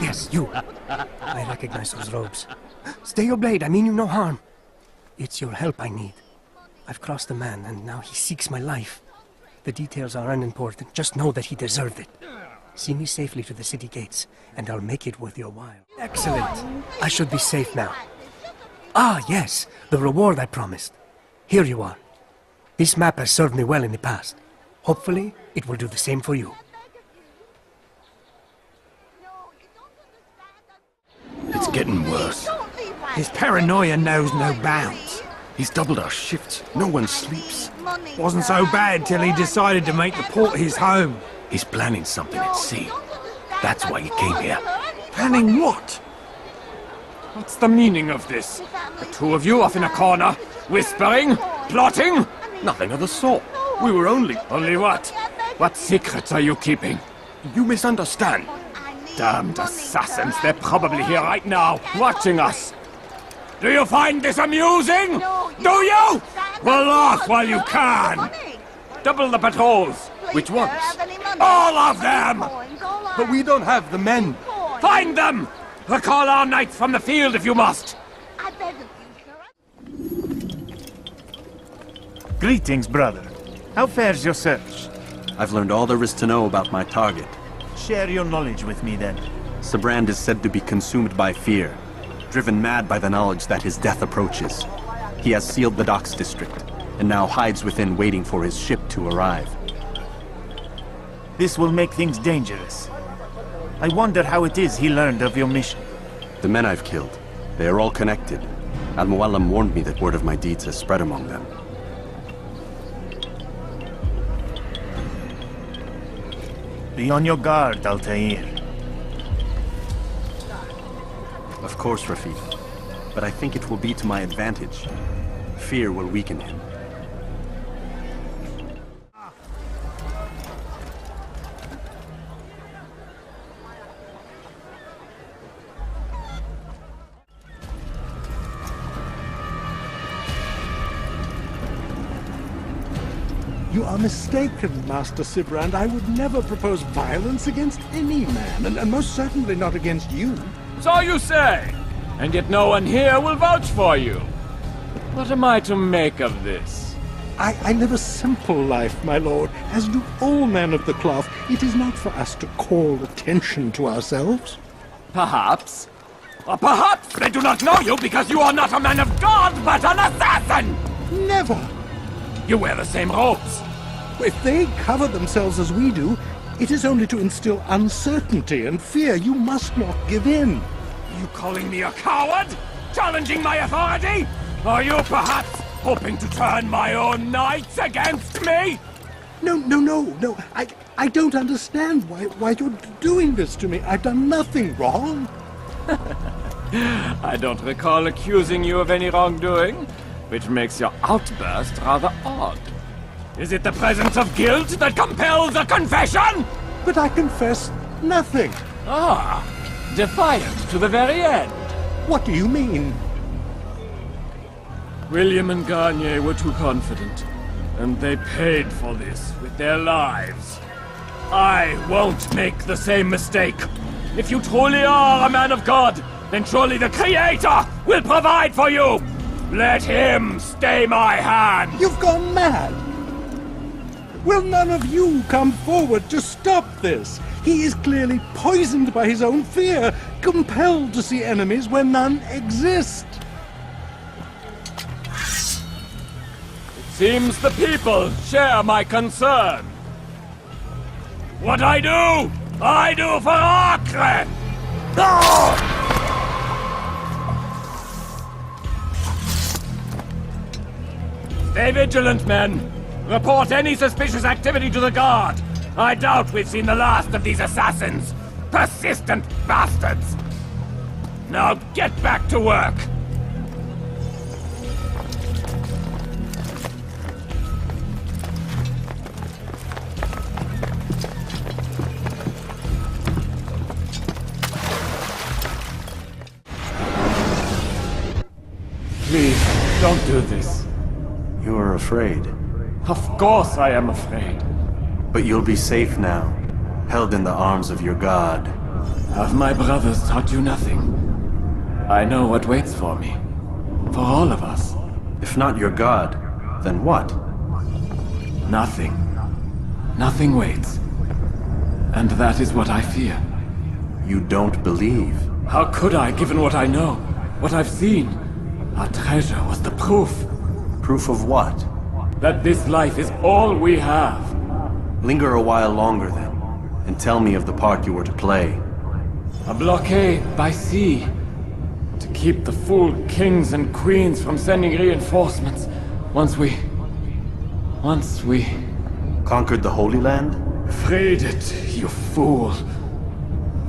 Yes, you. I recognize those robes. Stay your blade, I mean you no harm. It's your help I need. I've crossed a man, and now he seeks my life. The details are unimportant. Just know that he deserved it. See me safely to the city gates, and I'll make it worth your while. Excellent. I should be safe now. Ah, yes, the reward I promised. Here you are. This map has served me well in the past. Hopefully, it will do the same for you. It's getting worse. His paranoia knows no bounds. He's doubled our shifts. No one sleeps. Wasn't so bad till he decided to make the port his home. He's planning something at sea. That's why he came here. Planning what? What's the meaning of this? The two of you off in a corner, whispering, plotting? Nothing of the sort. We were only... Only what? What secrets are you keeping? You misunderstand. Damned assassins, they're probably here right now, watching us. Do you find this amusing? Do you? Well, laugh while you can. Double the patrols. Which ones? All of them! But we don't have the men. Find them! Recall our knights from the field if you must. Greetings, brother. How fares your search? I've learned all there is to know about my target. Share your knowledge with me, then. Sabrand is said to be consumed by fear, driven mad by the knowledge that his death approaches. He has sealed the docks district, and now hides within waiting for his ship to arrive. This will make things dangerous. I wonder how it is he learned of your mission. The men I've killed, they are all connected. Al-Mualim warned me that word of my deeds has spread among them. Be on your guard, Altair. Of course, Rafiq. But I think it will be to my advantage. Fear will weaken him. You are mistaken, Master Sibrand. I would never propose violence against any man, and most certainly not against you. So you say, and yet no one here will vouch for you. What am I to make of this? I live a simple life, my lord, as do all men of the cloth. It is not for us to call attention to ourselves. Perhaps. Or perhaps they do not know you because you are not a man of God, but an assassin! Never! You wear the same robes. If they cover themselves as we do, it is only to instill uncertainty and fear. You must not give in. You calling me a coward? Challenging my authority? Are you perhaps hoping to turn my own knights against me? No. I don't understand why you're doing this to me. I've done nothing wrong. I don't recall accusing you of any wrongdoing, which makes your outburst rather odd. Is it the presence of guilt that compels a confession? But I confess nothing. Ah, defiant to the very end. What do you mean? William and Garnier were too confident, and they paid for this with their lives. I won't make the same mistake. If you truly are a man of God, then surely the Creator will provide for you! Let him stay my hand! You've gone mad! Will none of you come forward to stop this? He is clearly poisoned by his own fear, compelled to see enemies where none exist. It seems the people share my concern. What I do for Acre! Stay vigilant, men. Report any suspicious activity to the guard. I doubt we've seen the last of these assassins. Persistent bastards. Now get back to work. Please, don't do this. You are afraid. Of course I am afraid. But you'll be safe now, held in the arms of your god. Have my brothers taught you nothing? I know what waits for me. For all of us. If not your god, then what? Nothing. Nothing waits. And that is what I fear. You don't believe. How could I, given what I know? What I've seen? Our treasure was the proof. Proof of what? That this life is all we have. Linger a while longer then, and tell me of the part you were to play. A blockade by sea. To keep the fool kings and queens from sending reinforcements. Once we... Conquered the Holy Land? Freed it, you fool.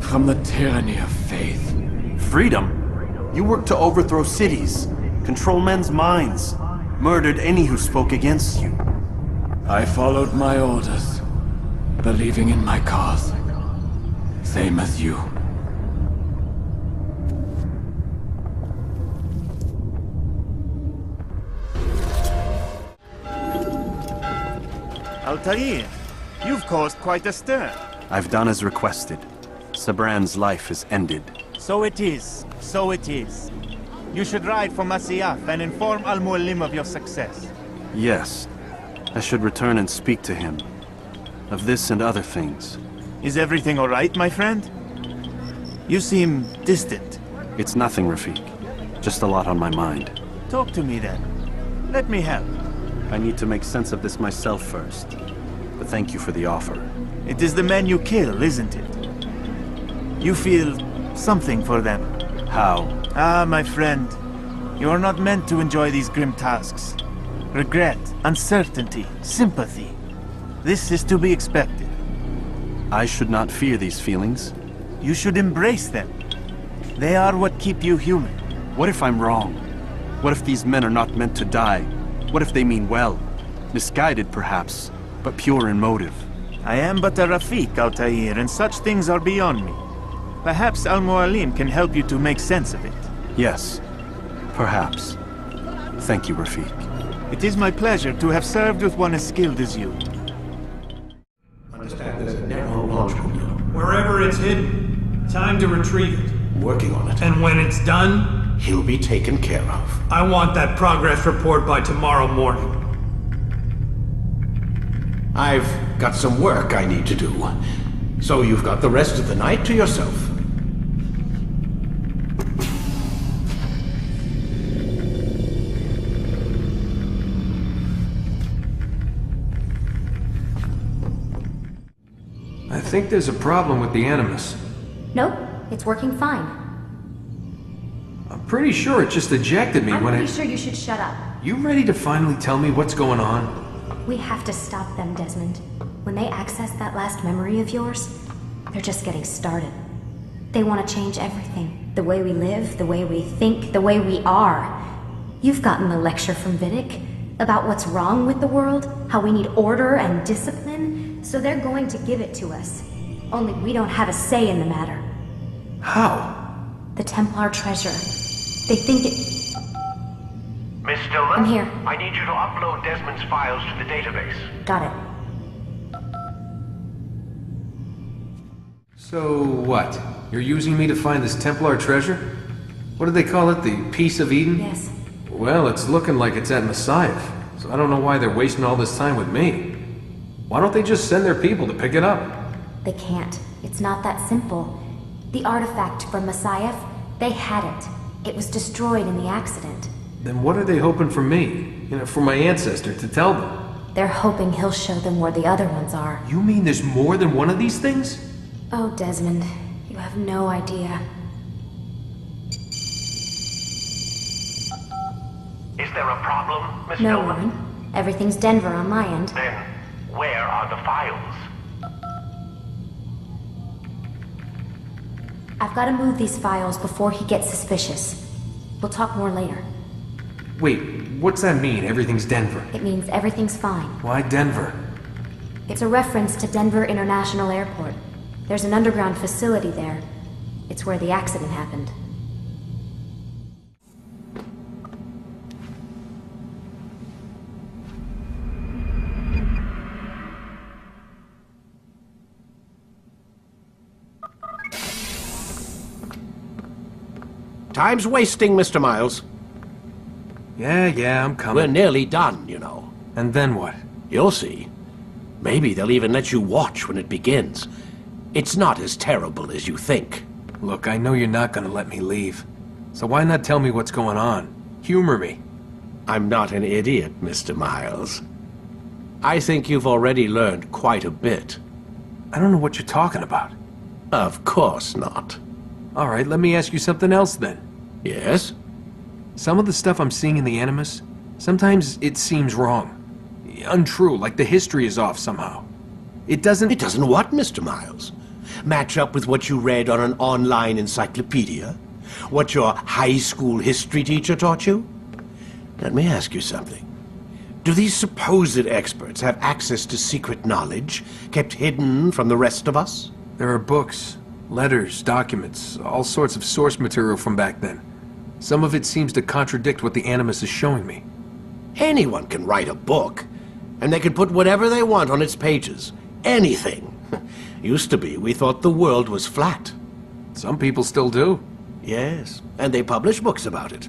From the tyranny of faith. Freedom? You worked to overthrow cities, control men's minds, murdered any who spoke against you. I followed my orders, believing in my cause. Same as you. Altair, you've caused quite a stir. I've done as requested. Sabran's life is ended. So it is. So it is. You should ride for Masyaf and inform Al-Mualim of your success. Yes. I should return and speak to him. Of this and other things. Is everything all right, my friend? You seem distant. It's nothing, Rafik. Just a lot on my mind. Talk to me then. Let me help. I need to make sense of this myself first. But thank you for the offer. It is the men you kill, isn't it? You feel something for them. How? Ah, my friend. You are not meant to enjoy these grim tasks. Regret, uncertainty, sympathy. This is to be expected. I should not fear these feelings. You should embrace them. They are what keep you human. What if I'm wrong? What if these men are not meant to die? What if they mean well? Misguided, perhaps, but pure in motive. I am but a Rafik, Altair, and such things are beyond me. Perhaps Al-Mualim can help you to make sense of it. Yes, perhaps. Thank you, Rafik. It is my pleasure to have served with one as skilled as you. Understand there's a narrow launch window. Wherever it's hidden, time to retrieve it. Working on it. And when it's done, he'll be taken care of. I want that progress report by tomorrow morning. I've got some work I need to do. So you've got the rest of the night to yourself. I think there's a problem with the Animus. Nope, it's working fine. I'm pretty sure it just ejected me I'm when pretty sure you should shut up. You ready to finally tell me what's going on? We have to stop them, Desmond. When they access that last memory of yours, they're just getting started. They want to change everything. The way we live, the way we think, the way we are. You've gotten the lecture from Vidic about what's wrong with the world, how we need order and discipline, so they're going to give it to us. Only we don't have a say in the matter. How? The Templar treasure. They think it... Miss Stillman? I'm here. I need you to upload Desmond's files to the database. Got it. So what? You're using me to find this Templar treasure? What do they call it? The Piece of Eden? Yes. Well, it's looking like it's at Masyaf, so I don't know why they're wasting all this time with me. Why don't they just send their people to pick it up? They can't. It's not that simple. The artifact from Masyaf, they had it. It was destroyed in the accident. Then what are they hoping from me? You know, for my ancestor to tell them? They're hoping he'll show them where the other ones are. You mean there's more than one of these things? Oh, Desmond, you have no idea. Is there a problem, Miss No, Stillman? Warren. Everything's Denver on my end. Then, where are the files? I've got to move these files before he gets suspicious. We'll talk more later. Wait, what's that mean, everything's Denver? It means everything's fine. Why Denver? It's a reference to Denver International Airport. There's an underground facility there. It's where the accident happened. Time's wasting, Mr. Miles. Yeah, I'm coming. We're nearly done, you know. And then what? You'll see. Maybe they'll even let you watch when it begins. It's not as terrible as you think. Look, I know you're not gonna let me leave. So why not tell me what's going on? Humor me. I'm not an idiot, Mr. Miles. I think you've already learned quite a bit. I don't know what you're talking about. Of course not. All right, let me ask you something else then. Yes? Some of the stuff I'm seeing in the Animus, sometimes it seems wrong. Untrue, like the history is off somehow. It doesn't what, Mr. Miles? Match up with what you read on an online encyclopedia? What your high school history teacher taught you? Let me ask you something. Do these supposed experts have access to secret knowledge kept hidden from the rest of us? There are books, letters, documents, all sorts of source material from back then. Some of it seems to contradict what the Animus is showing me. Anyone can write a book, and they can put whatever they want on its pages. Anything. Used to be, we thought the world was flat. Some people still do. Yes, and they publish books about it.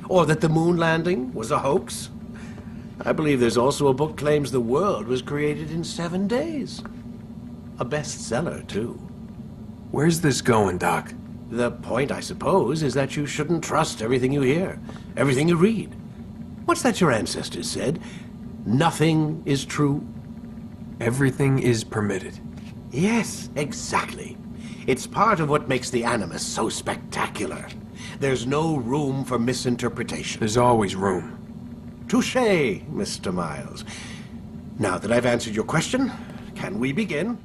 Or that the moon landing was a hoax. I believe there's also a book claims the world was created in 7 days. A bestseller, too. Where's this going, Doc? The point, I suppose, is that you shouldn't trust everything you hear, everything you read. What's that your ancestors said? Nothing is true? Everything is permitted. Yes, exactly. It's part of what makes the Animus so spectacular. There's no room for misinterpretation. There's always room. Touché, Mr. Miles. Now that I've answered your question, can we begin?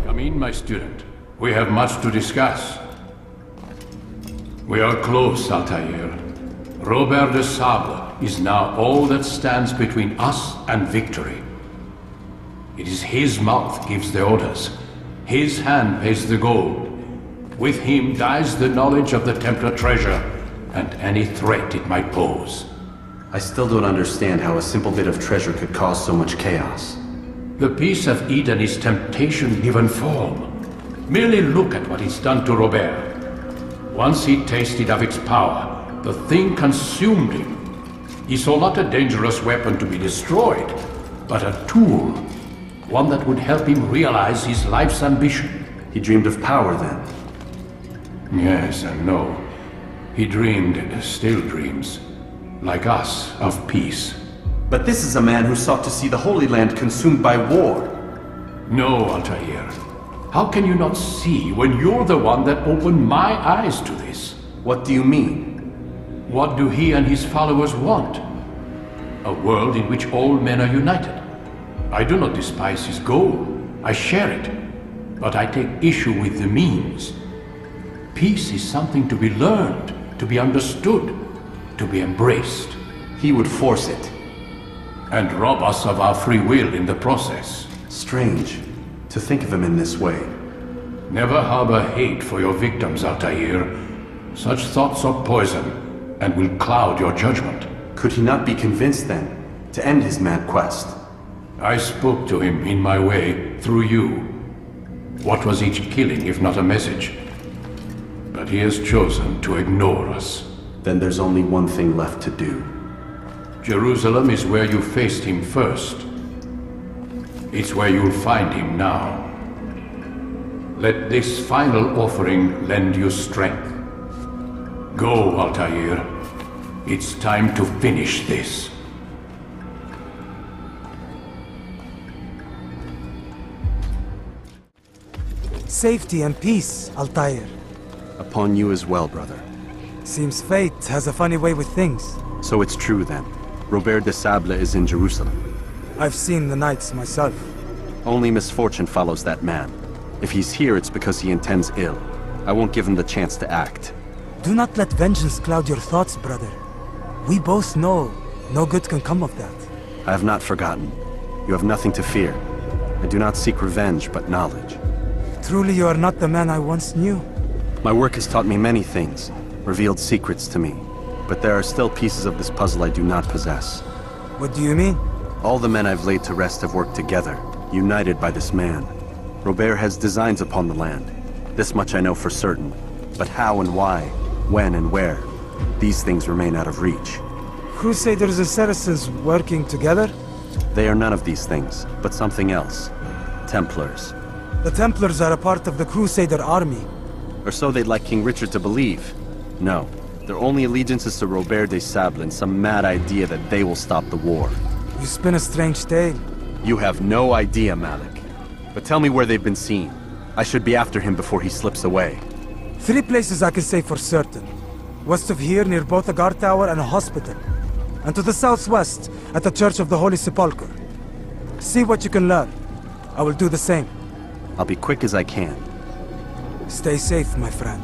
Come in, my student. We have much to discuss. We are close, Altair. Robert de Sable is now all that stands between us and victory. It is his mouth gives the orders. His hand pays the gold. With him dies the knowledge of the Templar treasure and any threat it might pose. I still don't understand how a simple bit of treasure could cause so much chaos. The Peace of Eden is temptation given form. Merely look at what it's done to Robert. Once he tasted of its power, the thing consumed him. He saw not a dangerous weapon to be destroyed, but a tool. One that would help him realize his life's ambition. He dreamed of power then? Yes and no. He dreamed, still dreams, like us, of peace. But this is a man who sought to see the Holy Land consumed by war. No, Altair. How can you not see when you're the one that opened my eyes to this? What do you mean? What do he and his followers want? A world in which all men are united. I do not despise his goal. I share it. But I take issue with the means. Peace is something to be learned, to be understood, to be embraced. He would force it. And rob us of our free will in the process. Strange to think of him in this way. Never harbor hate for your victims, Altair. Such thoughts are poison and will cloud your judgment. Could he not be convinced then to end his mad quest? I spoke to him in my way, through you. What was each killing if not a message? But he has chosen to ignore us. Then there's only one thing left to do. Jerusalem is where you faced him first. It's where you'll find him now. Let this final offering lend you strength. Go, Altair. It's time to finish this. Safety and peace, Altair. Upon you as well, brother. Seems fate has a funny way with things. So it's true then. Robert de Sable is in Jerusalem. I've seen the knights myself. Only misfortune follows that man. If he's here, it's because he intends ill. I won't give him the chance to act. Do not let vengeance cloud your thoughts, brother. We both know no good can come of that. I have not forgotten. You have nothing to fear. I do not seek revenge, but knowledge. Truly you are not the man I once knew. My work has taught me many things, revealed secrets to me. But there are still pieces of this puzzle I do not possess. What do you mean? All the men I've laid to rest have worked together, united by this man. Robert has designs upon the land. This much I know for certain. But how and why, when and where, these things remain out of reach. Crusaders and Saracens working together? They are none of these things, but something else. Templars. The Templars are a part of the Crusader army. Or so they'd like King Richard to believe. No, their only allegiance is to Robert de Sable and some mad idea that they will stop the war. You spin a strange tale. You have no idea, Malik. But tell me where they've been seen. I should be after him before he slips away. 3 places I can say for certain. West of here, near both a guard tower and a hospital. And to the southwest, at the Church of the Holy Sepulchre. See what you can learn. I will do the same. I'll be quick as I can. Stay safe, my friend.